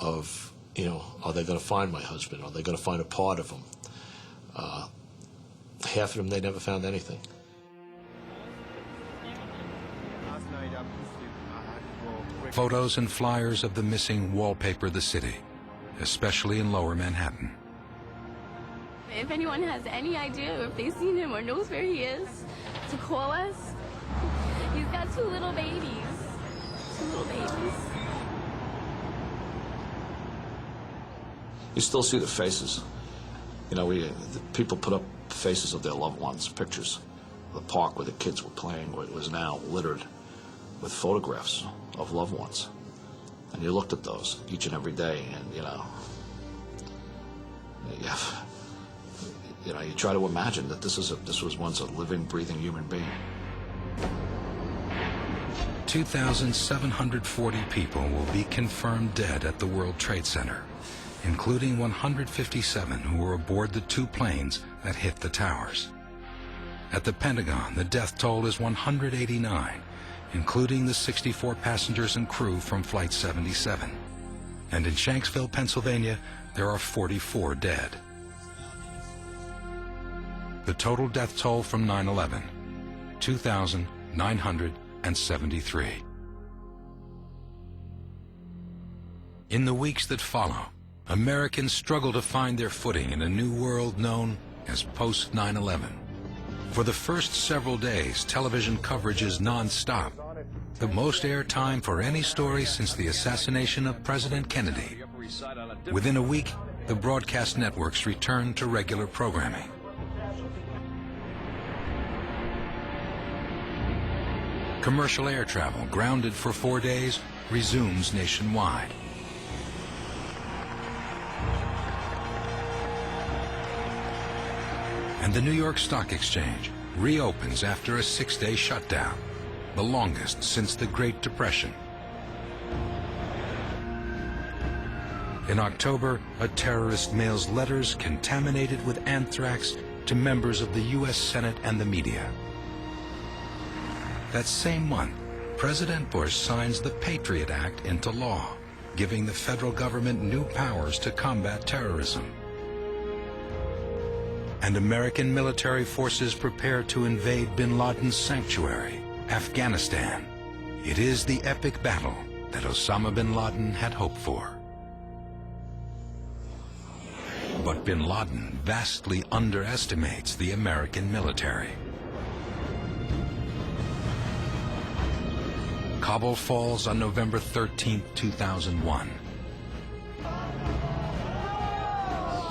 of, you know, are they going to find my husband? Are they going to find a part of him? Half of them, they never found anything. Photos and flyers of the missing wallpaper the city, especially in Lower Manhattan. If anyone has any idea, or if they've seen him or knows where he is, to call us. He's got two little babies. Two little babies. You still see the faces. You know, the people put up faces of their loved ones, pictures. The park where the kids were playing, where it was now littered with photographs of loved ones. And you looked at those each and every day, and, you know, you try to imagine that this was once a living, breathing human being. 2,740 people will be confirmed dead at the World Trade Center, including 157 who were aboard the two planes that hit the towers. At the Pentagon, the death toll is 189, including the 64 passengers and crew from Flight 77. And in Shanksville, Pennsylvania, there are 44 dead. The total death toll from 9/11, 2,973. In the weeks that follow, Americans struggle to find their footing in a new world known as post-9/11. For the first several days, television coverage is non-stop, the most airtime for any story since the assassination of President Kennedy. Within a week, the broadcast networks return to regular programming. Commercial air travel, grounded for 4 days, resumes nationwide. And the New York Stock Exchange reopens after a 6-day shutdown, the longest since the Great Depression. In October, a terrorist mails letters contaminated with anthrax to members of the U.S. Senate and the media. That same month, President Bush signs the Patriot Act into law, giving the federal government new powers to combat terrorism. And American military forces prepare to invade bin Laden's sanctuary, Afghanistan. It is the epic battle that Osama bin Laden had hoped for. But bin Laden vastly underestimates the American military. Kabul falls on November 13, 2001.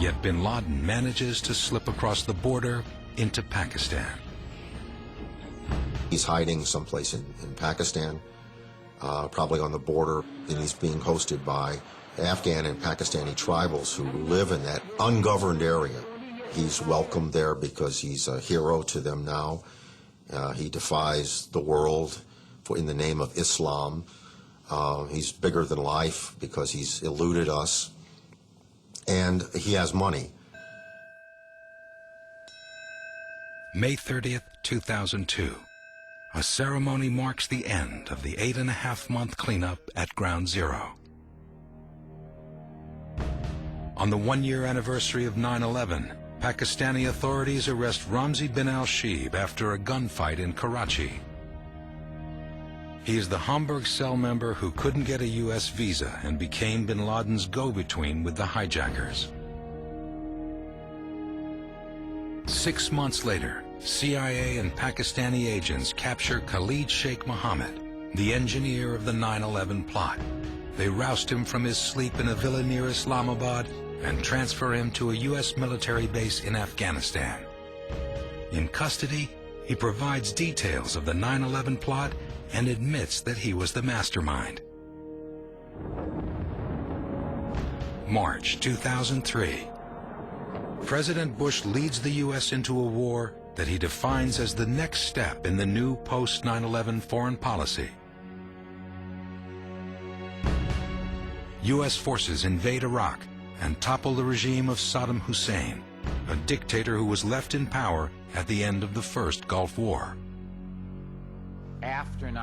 Yet bin Laden manages to slip across the border into Pakistan. He's hiding someplace in Pakistan, probably on the border, and he's being hosted by Afghan and Pakistani tribals who live in that ungoverned area. He's welcomed there because he's a hero to them now. He defies the world in the name of Islam. He's bigger than life because he's eluded us. And he has money. May 30th, 2002. A ceremony marks the end of the 8.5-month cleanup at Ground Zero. On the 1-year anniversary of 9/11, Pakistani authorities arrest Ramzi bin al-Shibh after a gunfight in Karachi. He is the Hamburg cell member who couldn't get a U.S. visa and became bin Laden's go-between with the hijackers. 6 months later, CIA and Pakistani agents capture Khalid Sheikh Mohammed, the engineer of the 9/11 plot. They roust him from his sleep in a villa near Islamabad and transfer him to a U.S. military base in Afghanistan. In custody, he provides details of the 9/11 plot and admits that he was the mastermind. March 2003. President Bush leads the U.S. into a war that he defines as the next step in the new post-9/11 foreign policy. U.S. forces invade Iraq and topple the regime of Saddam Hussein, a dictator who was left in power at the end of the First Gulf War.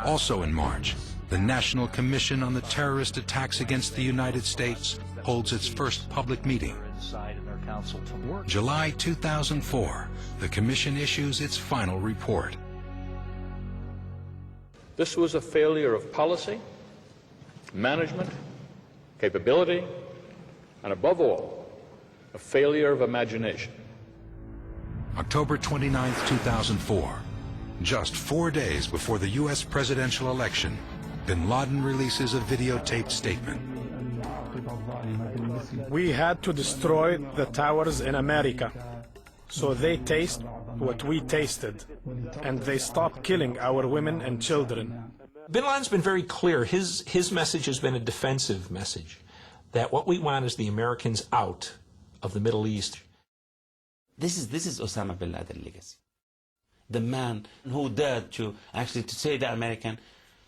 Also in March, the National Commission on the Terrorist Attacks Against the United States holds its first public meeting. July 2004, the Commission issues its final report. This was a failure of policy, management, capability, and above all, a failure of imagination. October 29, 2004, just 4 days before the U.S. presidential election, bin Laden releases a videotaped statement. We had to destroy the towers in America, so they taste what we tasted, and they stop killing our women and children. Bin Laden's been very clear. His message has been a defensive message, that what we want is the Americans out of the Middle East. This is Osama bin Laden legacy. The man who dared to actually to say to the American,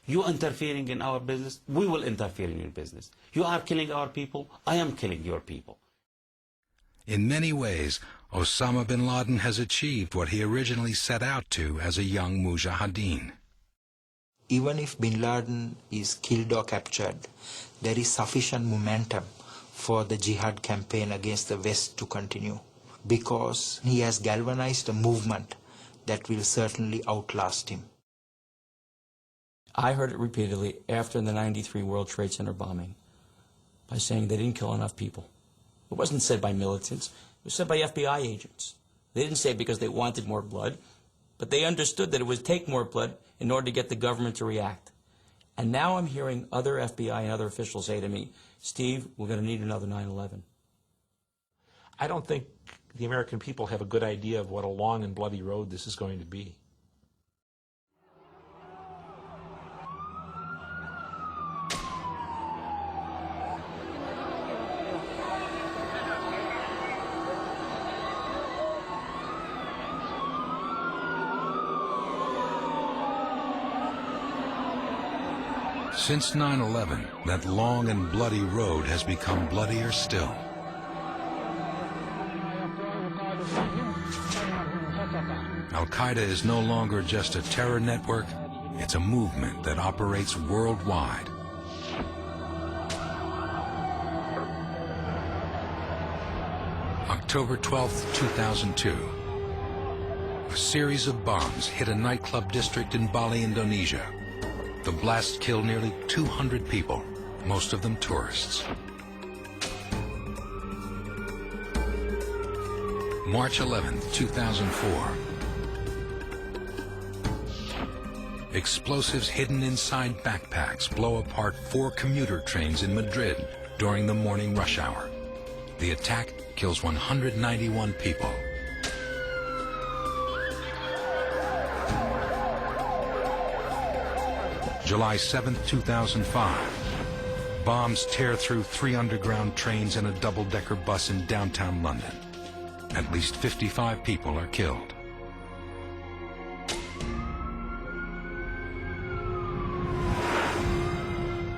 you interfering in our business, we will interfere in your business. You are killing our people, I am killing your people. In many ways, Osama bin Laden has achieved what he originally set out to as a young mujahideen. Even if bin Laden is killed or captured, there is sufficient momentum for the jihad campaign against the West to continue, because he has galvanized a movement that will certainly outlast him. I heard it repeatedly after the '93 World Trade Center bombing by saying they didn't kill enough people. It wasn't said by militants, it was said by FBI agents. They didn't say it because they wanted more blood, but they understood that it would take more blood in order to get the government to react. And now I'm hearing other FBI and other officials say to me, Steve, we're going to need another 9/11. I don't think the American people have a good idea of what a long and bloody road this is going to be. Since 9/11, that long and bloody road has become bloodier still. Al-Qaeda is no longer just a terror network, it's a movement that operates worldwide. October 12, 2002. A series of bombs hit a nightclub district in Bali, Indonesia. The blast killed nearly 200 people, most of them tourists. March 11, 2004. Explosives hidden inside backpacks blow apart 4 commuter trains in Madrid during the morning rush hour. The attack kills 191 people. July 7, 2005. Bombs tear through 3 underground trains and a double-decker bus in downtown London. At least 55 people are killed.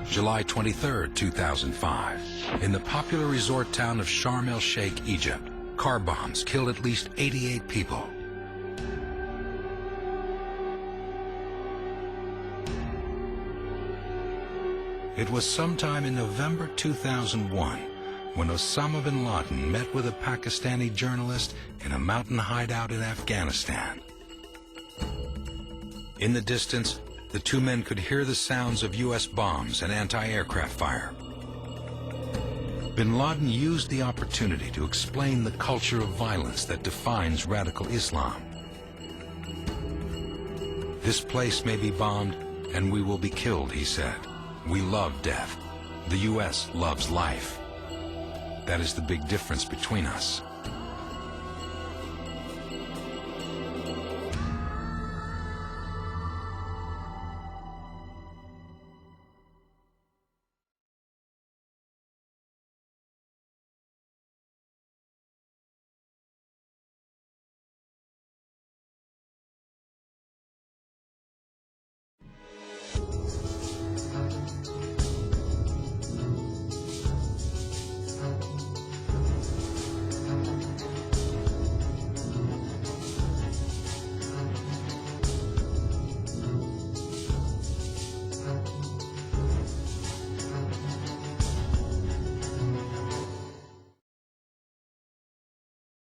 July 23, 2005. In the popular resort town of Sharm el-Sheikh, Egypt, car bombs killed at least 88 people. It was sometime in November 2001 when Osama bin Laden met with a Pakistani journalist in a mountain hideout in Afghanistan. In the distance, the two men could hear the sounds of U.S. bombs and anti-aircraft fire. Bin Laden used the opportunity to explain the culture of violence that defines radical Islam. This place may be bombed and we will be killed, he said. We love death. The U.S. loves life. That is the big difference between us.